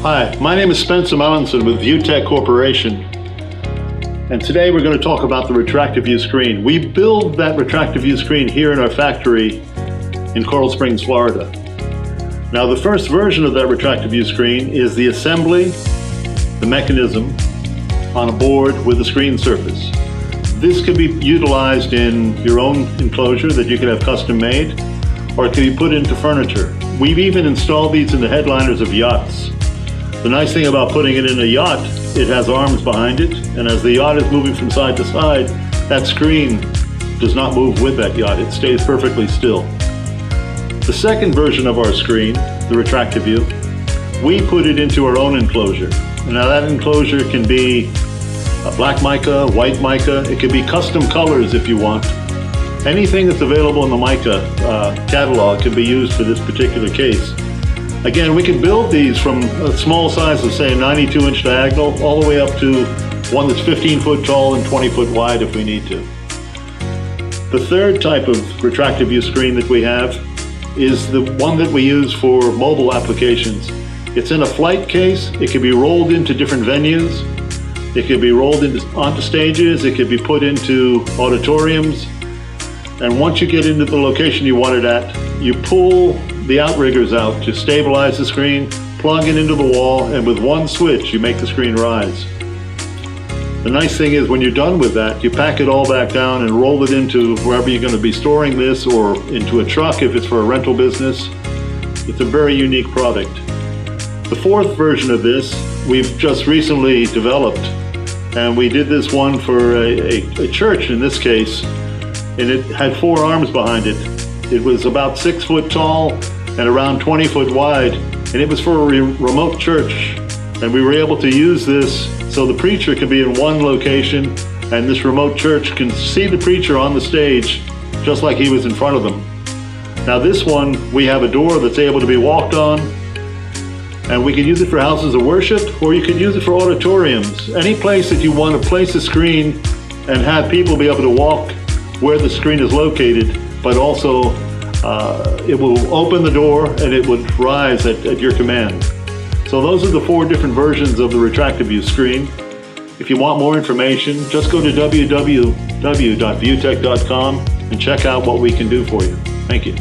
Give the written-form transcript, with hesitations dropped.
Hi, my name is Spencer Mallinson with Vutec Corporation, and today we're going to talk about the Retracta-Vu screen. We build that Retracta-Vu screen here in our factory in Coral Springs, Florida. Now, the first version of that Retracta-Vu screen is the assembly, the mechanism on a board with a screen surface. This could be utilized in your own enclosure that you could have custom made, or it can be put into furniture. We've even installed these in the headliners of yachts. The nice thing about putting it in a yacht, it has arms behind it, and as the yacht is moving from side to side, that screen does not move with that yacht. It stays perfectly still. The second version of our screen, the Retracta-Vu, we put it into our own enclosure. Now that enclosure can be a black mica, white mica, it can be custom colors if you want. Anything that's available in the mica catalog can be used for this particular case. Again, we can build these from a small size of, say, a 92-inch diagonal all the way up to one that's 15 foot tall and 20 foot wide if we need to. The third type of Retracta-Vu screen that we have is the one that we use for mobile applications. It's in a flight case. It can be rolled into different venues. It can be rolled onto stages. It can be put into auditoriums. And once you get into the location you want it at, you pull the outriggers out to stabilize the screen, plug it into the wall, and with one switch you make the screen rise. The nice thing is when you're done with that, you pack it all back down and roll it into wherever you're going to be storing this, or into a truck if it's for a rental business. It's a very unique product. The fourth version of this we've just recently developed, and we did this one for a church in this case, and it had 4 arms behind it. It was about 6 foot tall and around 20 foot wide, and it was for a remote church. And we were able to use this so the preacher can be in one location, and this remote church can see the preacher on the stage just like he was in front of them. Now this one, we have a door that's able to be walked on, and we can use it for houses of worship, or you can use it for auditoriums. Any place that you want to place a screen and have people be able to walk where the screen is located, but also it will open the door and it would rise at your command. So those are the 4 different versions of the Retracta-Vu screen. If you want more information, just go to www.vutec.com and check out what we can do for you. Thank you.